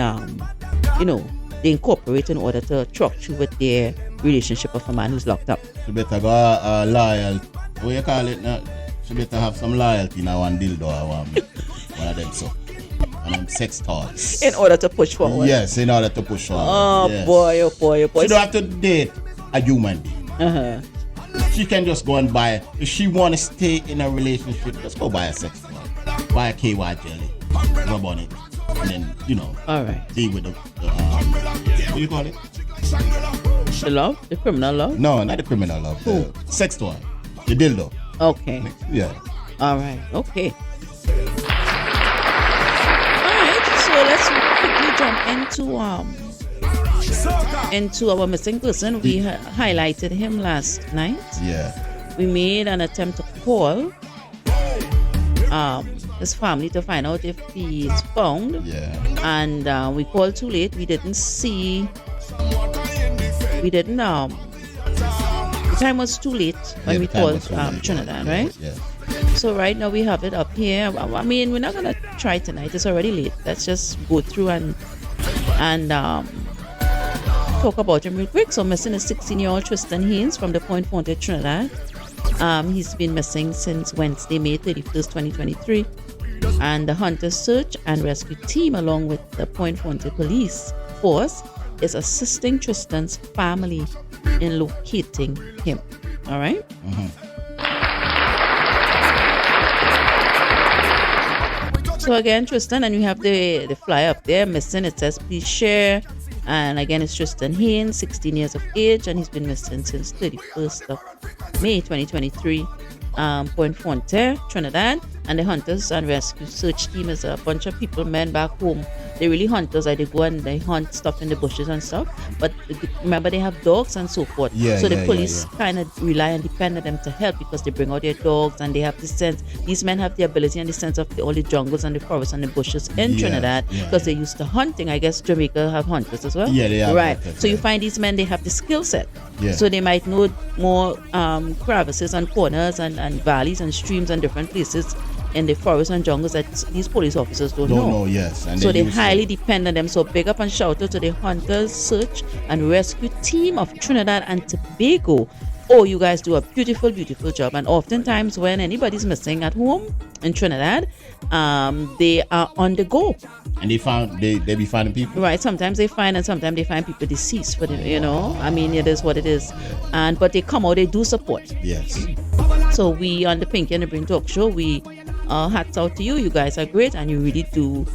they incorporate in order to truck through with their relationship of a man who's locked up. She better go loyal. What you call it now? She better have some loyalty now one dildo or one of them so. One of them sex toys. In order to push forward. Yes, in order to push forward. Oh, yes. boy. She don't have to date a human being. She can just go and buy. If she want to stay in a relationship, just go buy a sex toy. Buy a KY jelly. Rub on it. And then, all right, deal with the what do you call it? The love? The criminal love? No, not the criminal love. The sex toy. The dildo. Okay. Yeah. All right. Okay. All right. So let's quickly jump into our missing person. We highlighted him last night. Yeah. We made an attempt to call his family to find out if he is found. Yeah. And we called too late. We didn't see. The time was too late when we called Trinidad, right? Yeah. So right now we have it up here. I mean, we're not gonna try tonight. It's already late. Let's just go through and talk about him real quick. So missing is 16-year-old Tristan Haynes from the Point Fonte, Trinidad. He's been missing since Wednesday, May 31st, 2023. And the Hunter Search and Rescue Team, along with the Point Fonte Police Force, is assisting Tristan's family in locating him. All right? So again, Tristan, and we have the flyer up there, missing. It says, please share. And again, it's Tristan Haynes, 16 years of age, and he's been missing since 31st of May 2023. Point Fonte, Trinidad, and the Hunters and Rescue Search Team is a bunch of people, men back home. They're really hunters. They go and they hunt stuff in the bushes and stuff. But remember, they have dogs and so forth. So the police kind of rely and depend on them to help because they bring out their dogs and they have the sense. These men have the ability and the sense of all the jungles and the forests and the bushes in Trinidad because they're used to hunting. I guess Jamaica have hunters as well. Yeah, they have. Right. So you find these men, they have the skill set. Yeah. So they might know more crevices and corners and valleys and streams and different places in the forests and jungles that these police officers don't know. Yes. And So they use highly it. depend on them. So big up and shout out to the Hunters Search and Rescue Team of Trinidad and Tobago. Oh, you guys do a beautiful, beautiful job. And oftentimes when anybody's missing at home in Trinidad, they are on the go. And they be finding people. Right. Sometimes they find and sometimes they find people deceased. But I mean, it is what it is. But they come out, they do support. Yes. So we on the Pinky and the Brain Talk Show, we hats out to you. You guys are great, and you really do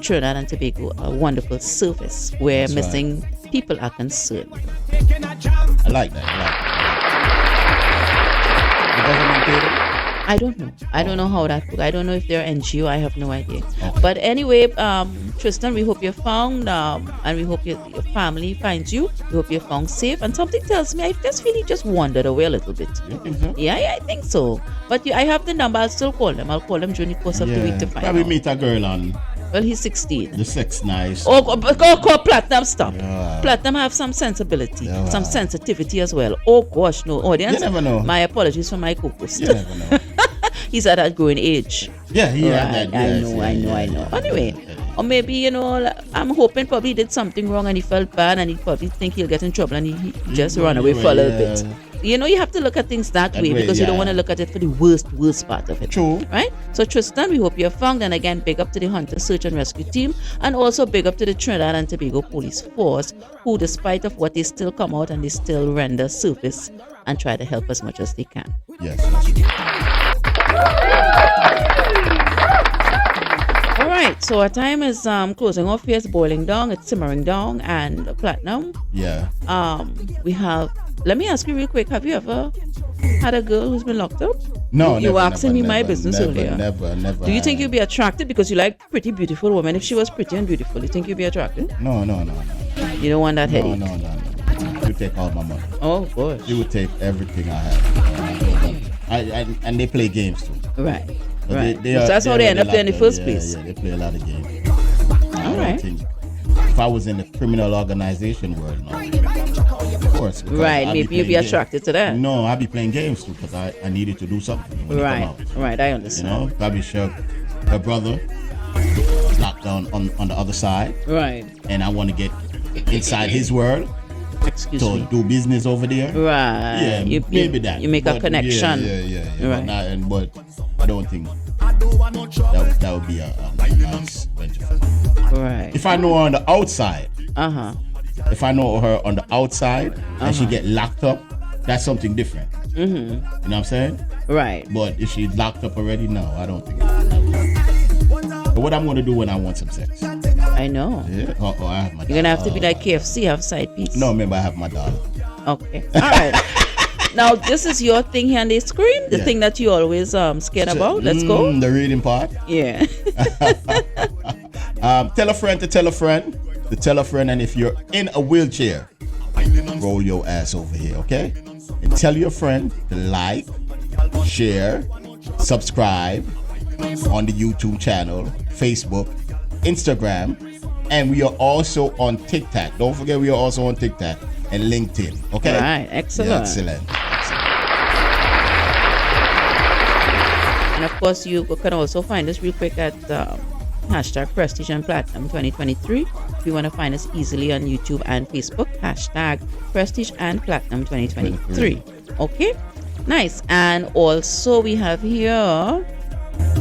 Trinidad and Tobago a wonderful service where That's missing people are concerned. I like that. The government paid them? I don't know. I don't know how that works. I don't know if they're NGO. I have no idea. Okay. But anyway, Tristan, we hope you're found, and we hope your family finds you. We hope you're found safe. And something tells me I just really just wandered away a little bit. You think so? Yeah, I think so. But I have the number. I'll still call them. I'll call them during the course of the week to find probably out. meet a girl on Well, he's 16. the sex nice. Oh, go, Platinum, stop. Yeah. Platinum have some sensibility, Yeah. some sensitivity as well. Oh, gosh, no. Audience, You never know. my apologies for my co-host. You never know. He's at that growing age. Yeah, he had Right, that. Yes, I know. Anyway, or maybe, I'm hoping probably he did something wrong and he felt bad and he probably think he'll get in trouble and he just run away for a little bit. You have to look at things that way because you don't want to look at it for the worst part of it. True. Right? So Tristan, we hope you're found, and again, big up to the Hunter Search and Rescue Team, and also big up to the Trinidad and Tobago Police Force, who despite of what, they still come out and they still render service and try to help as much as they can. Yes. All right, so our time is closing off here. It's boiling down, it's simmering down, and Platinum. Yeah. We have. Let me ask you real quick. Have you ever had a girl who's been locked up? No, You were asking me my never, business earlier. Never. Do you think you'd be attracted because you like pretty, beautiful women? If she was pretty and beautiful, you think you'd be attracted? No. You don't want that headache? No. You would take all my money. Oh, gosh. You would take everything I have. And they play games too. Right. But Right. they So that's how they end up there in the first place. Yeah, they play a lot of games. All right. If I was in the criminal organization world, no. Of course. because Right. I'd Maybe you'd be playing attracted to that. No, I'd be playing games too because I needed to do something when they come Right. out. Right. I understand. Probably sure her brother locked down on the other side, Right. and I want to get inside his world Excuse to me. do business over there. Right. Yeah, maybe that. You make a But connection. Yeah. Right. But I don't think that would be a nice venture. Right. If I know her on the outside, Uh-huh. if I know her on the outside and she get locked up, that's something different. Mm-hmm. You know what I'm saying? Right. But if she's locked up already, no, I don't think. But what I'm going to do when I want some sex? I know. Yeah. I have my You're going to have to be dollar. like KFC, have side piece. No, remember I have my dollar. Okay. All right. Now, this is your thing here on the screen, the Yeah. thing that you always scared about. Let's go. The reading part. Yeah. Tell a friend to tell a friend to tell a friend, and if you're in a wheelchair, roll your ass over here, okay? And tell your friend to like, share, subscribe on the YouTube channel, Facebook, Instagram, and we are also on TikTok. Don't forget we are also on TikTok and LinkedIn, okay? All right, excellent. Yeah, excellent. And of course, you can also find us real quick at hashtag Prestige and Platinum 2023. If you want to find us easily on YouTube and Facebook, hashtag Prestige and Platinum 2023. Okay, nice. And also we have here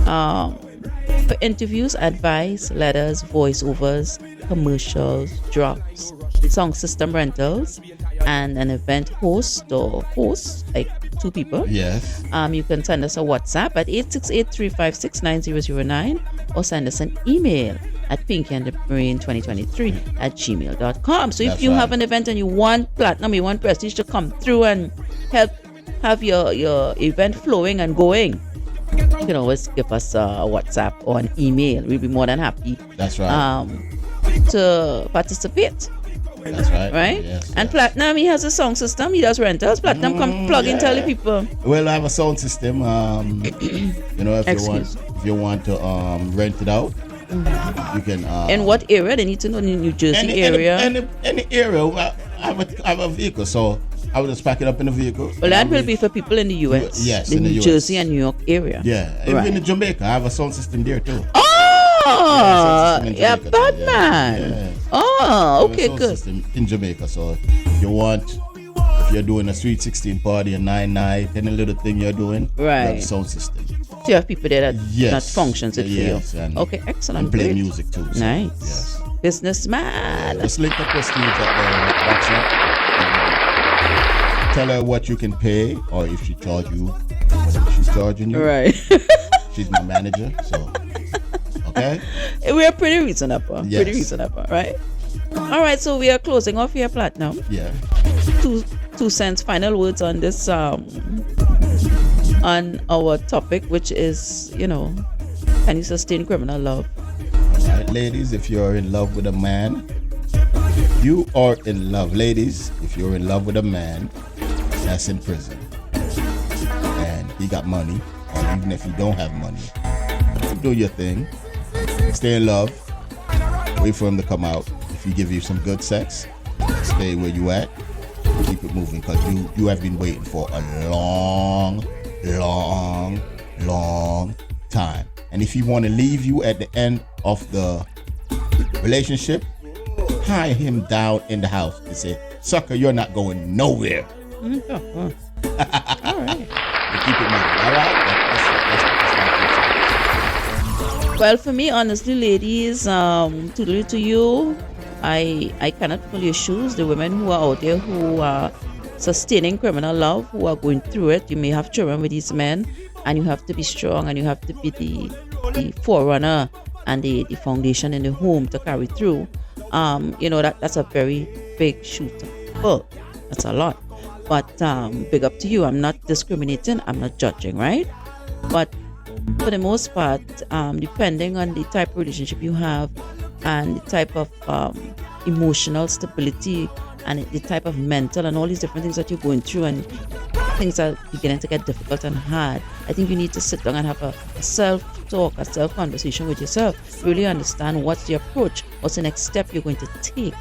for interviews, advice, letters, voiceovers, commercials, drops, song system rentals, and an event host or hosts, like 2 people. Yes. You can send us a WhatsApp at 868-356-9009 or send us an email at pinkyandthebrain2023@gmail.com. So if That's you right. have an event and you want Platinum, you want Prestige to come through and help have your event flowing and going, you can always give us a WhatsApp or an email. We'll be more than happy That's right. to participate. That's right. Right? Yes, And yes. Platinum, he has a sound system. He does rentals. Platinum, come plug in, tell the people. Well, I have a sound system. Excuse. If you want to rent it out, you can. In what area? They need to know, in the New Jersey area. Any area. I have a vehicle, so I would just pack it up in the vehicle. Well, that will be for people in the U.S. Yes, the in the New US. Jersey and New York area. Yeah, Right. even in Jamaica, I have a sound system there too. Oh, sound system in yeah, Jamaica bad too, yeah. man. Yeah. Oh, I have a okay, sound good. system in Jamaica, so if you want, if you're doing a Sweet 16 party, a 9 night, any little thing you're doing, you have Right. a sound system. So you have people there that Yes. functions it Yes, for you. and- Okay, excellent. And play Great. music too. So, Nice. Yes. Businessman. Just link up with Steve at the WhatsApp. Tell her what you can pay, or if she charge you, whatever she's charging you. Right. She's my manager, so okay. We are pretty reasonable. Yes. Pretty reasonable, right? All right, so we are closing off here, Platinum. Yeah. Two cents final words on this on our topic, which is, can you sustain criminal love? All right, ladies, if you're in love with a man, you are in love. Ladies, if you're in love with a man that's in prison and he got money, or even if he don't have money, do your thing. Stay in love. Wait for him to come out. If he give you some good sex, stay where you at. Keep it moving, because you have been waiting for a long time. And if he want to leave you at the end of the relationship, tie him down in the house and say, "Sucker, you're not going nowhere." All right. Keep it moving. All right. That's Well, for me, honestly, ladies, toodaloo to you. I cannot pull your shoes. The women who are out there who are sustaining criminal love, who are going through it, you may have children with these men, and you have to be strong, and you have to be the forerunner and the foundation in the home to carry through. That's a very big shoe to pull. That's a lot. But big up to you. I'm not discriminating. I'm not judging, right? But for the most part, depending on the type of relationship you have and the type of emotional stability and the type of mental and all these different things that you're going through, and things are beginning to get difficult and hard, I think you need to sit down and have a self-talk, a self-conversation with yourself. Really understand what's the approach, what's the next step you're going to take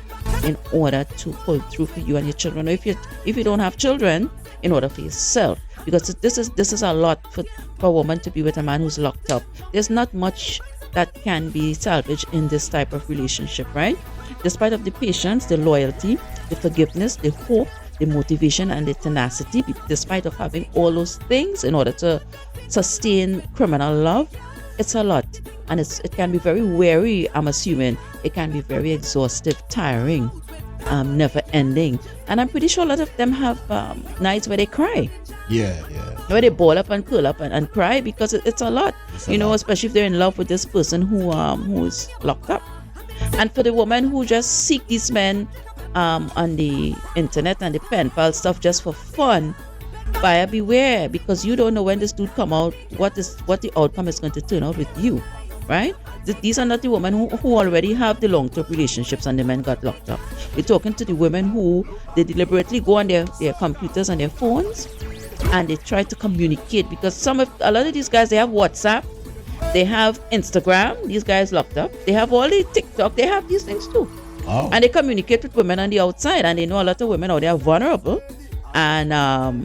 in order to pull through for you and your children. Or if you don't have children, in order for yourself, because this is a lot for a woman to be with a man who's locked up. There's not much that can be salvaged in this type of relationship, right? Despite of the patience, the loyalty, the forgiveness, the hope, the motivation, and the tenacity, despite of having all those things in order to sustain criminal love, it's a lot, and it can be very weary. I'm assuming it can be very exhaustive, tiring, never ending, and I'm pretty sure a lot of them have nights where they cry. Yeah. Where they ball up and curl up and cry, because it's a lot, especially if they're in love with this person who's locked up. And for the woman who just seek these men on the internet and the pen pal stuff just for fun, buyer beware, because you don't know when this dude come out, what the outcome is going to turn out with you, right? These are not the women who already have the long-term relationships and the men got locked up. We're talking to the women who they deliberately go on their computers and their phones and they try to communicate, because a lot of these guys, they have WhatsApp, they have Instagram, these guys locked up, they have all the TikTok, they have these things too. Oh. And they communicate with women on the outside, and they know a lot of women out there are vulnerable, and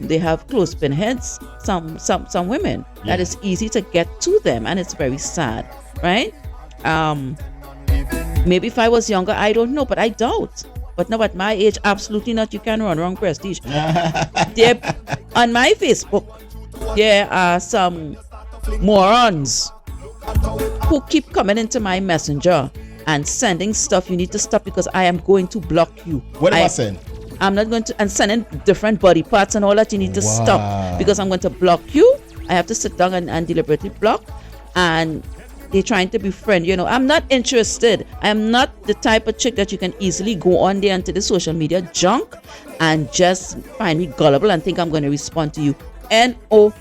they have clothespin heads, some women, that is easy to get to them, and it's very sad, right? Maybe if I was younger, I don't know, but I doubt. But now at my age, absolutely not. You can run wrong, Prestige. There, on my Facebook, there are some morons who keep coming into my messenger and sending stuff. You need to stop, because I am going to block you. What am I saying? I'm not going to, and sending different body parts and all that. You need to stop, because I'm going to block you. I have to sit down and deliberately block. And they're trying to befriend. I'm not interested. I am not the type of chick that you can easily go on there into the social media junk and just find me gullible and think I'm going to respond to you. No.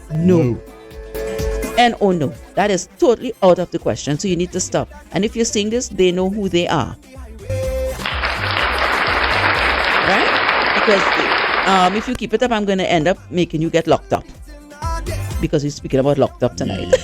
No. That is totally out of the question. So you need to stop. And if you're seeing this, they know who they are. Right? Because if you keep it up, I'm going to end up making you get locked up. Because we're speaking about locked up tonight. Yeah.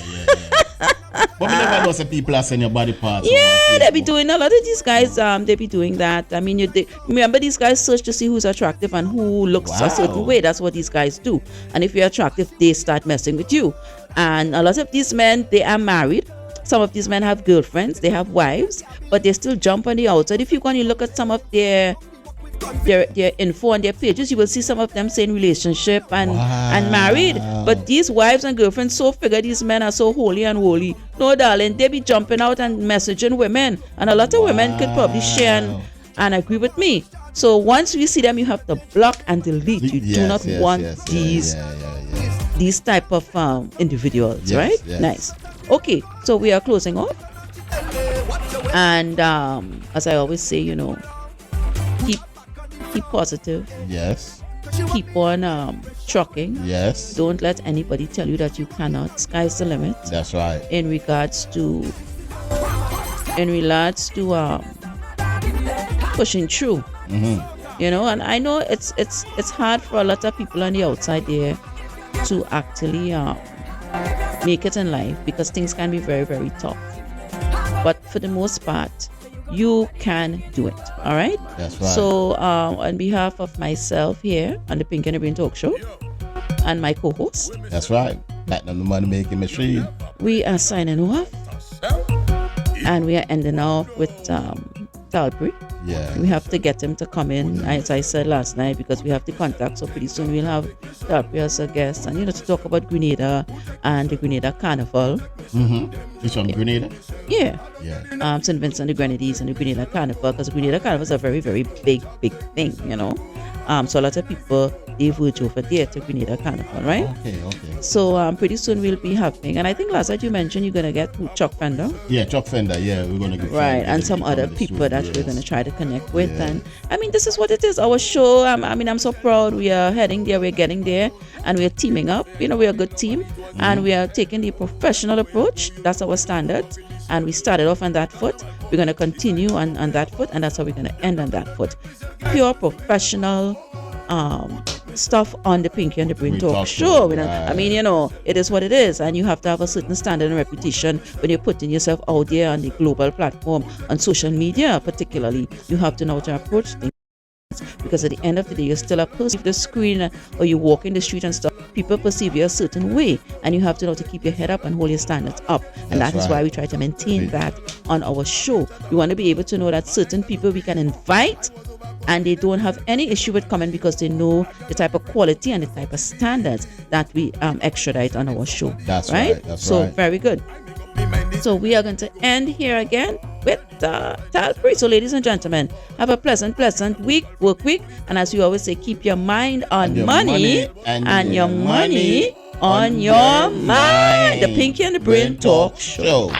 But we never know some people are sending your body parts. Yeah, they be doing a lot of these guys. They be doing that. I mean, remember these guys search to see who's attractive and who looks a certain way. That's what these guys do. And if you're attractive, they start messing with you. And a lot of these men, they are married. Some of these men have girlfriends, they have wives, but they still jump on the outside. If you go and you look at some of their info on their pages, you will see some of them saying relationship and married. But these wives and girlfriends so figure these men are so holy and holy. No, darling, they be jumping out and messaging women. And a lot of women could probably share and agree with me. So once we see them, you have to block and delete. You do not want these type of individuals, right? Yes. Nice. Okay, so we are closing off. And as I always say, keep positive. Yes. Keep on trucking. Yes. Don't let anybody tell you that you cannot. Sky's the limit. That's right. In regards to pushing through. Mm-hmm. And I know it's hard for a lot of people on the outside there to actually make it in life, because things can be very, very tough. But for the most part, you can do it. All right? That's right. So on behalf of myself here on the Pink and the Brain Talk Show and my co-host, that's right, Platinum the Money Making Machine, we are signing off, and we are ending off with Talbury. Yeah. We have to get him to come in, as I said last night, because we have the contact. So pretty soon we'll have Talbury as a guest, and to talk about Grenada and the Grenada Carnival. Mm-hmm. He's from Grenada? Yeah. Yeah. St. Vincent the Grenadines and the Grenada Carnival, because Grenada Carnival is a very, very big thing, So a lot of people, they verge over there to Grenada Carnival, right? Okay. So pretty soon we'll be having, and I think last night you mentioned you're going to get Chuck Fender. Yeah, Chuck Fender, we're going to get right, and some other people that we're going to try to connect with. And I mean, this is what it is, our show. I'm so proud. We are heading there, we're getting there, and we're teaming up. We're a good team, and we are taking the professional approach. That's our standard. And we started off on that foot. We're going to continue on that foot, and that's how we're going to end on that foot. Pure professional stuff on the Pinky and the Brain Talk Show. I mean, it is what it is, and you have to have a certain standard and reputation when you're putting yourself out there on the global platform, on social media particularly. You have to know how to approach things, because at the end of the day, you're still a person. The screen, or you walk in the street and stuff, people perceive you a certain way, and you have to know to keep your head up and hold your standards up. And that is why we try to maintain that on our show. We want to be able to know that certain people we can invite, and they don't have any issue with coming, because they know the type of quality and the type of standards that we extradite on our show. That's right. So very good. So we are going to end here again with Talbury. So ladies and gentlemen, have a pleasant work week, and as we always say, keep your mind on money and your money on your mind. The Pinky and the Brain Talk Show.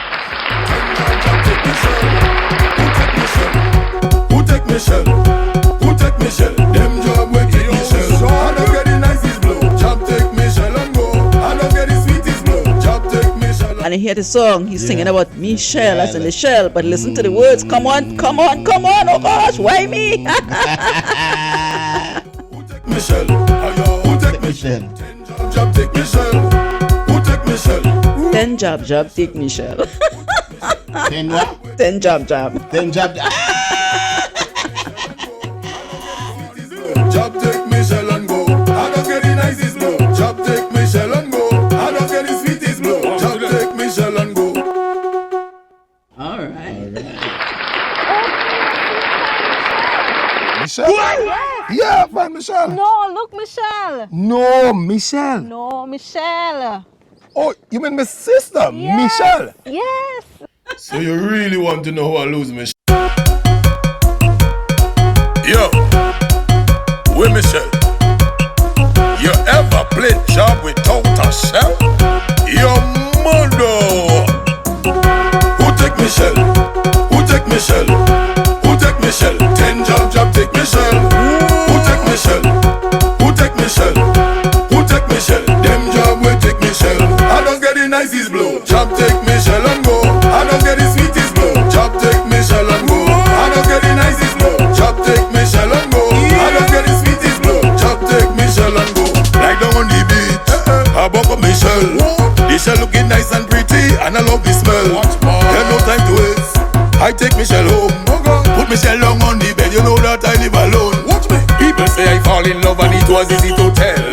Who take Michelle? Who take Michelle? Them job where take Michelle. I don't get the nicest blow. Job take Michelle and go. I don't get the sweetest blow. Job take Michelle. And I hear the song, he's singing about Michelle as in the shell, but listen to the words. Come on. Oh gosh, why me? Who take Michelle? Who take Michelle? Job take Michelle. Who take Michelle? 10 job take Michelle. 10 what? 10 job. 10 job. Job take Michelle and go. I don't get the nicest blow. Job take Michelle and go. I don't get the sweetest blow. Job take Michelle and go. All right. Michelle? Yes. Yeah, man, Michelle. No, look, Michelle. No, Michelle. No, Michelle. Oh, you mean my sister, Yes. Michelle? Yes. So you really want to know who I lose, Michelle? Yo, with Michelle. You ever played job without a shell? Your mother. Who take Michelle? Who take Michelle? Who take Michelle? 10 job take Michelle. Who take Michelle? Who take Michelle? Who take Michelle? Them job will take Michelle. I don't get the nicest blow. Job take Michelle and go. I don't get the sweetest blow. Job take Michelle and go. I don't get the nicest blow. Job take Michelle and go. I don't get the sweetest blow. Job take Michelle and go. Like down on the beach, I bump up Michelle. Michelle looking nice and pretty, and I love the smell. Have no time to waste. I take Michelle home. Put Michelle down on the bed. You know that I live alone. Watch me. People say I fall in love and it was easy to tell.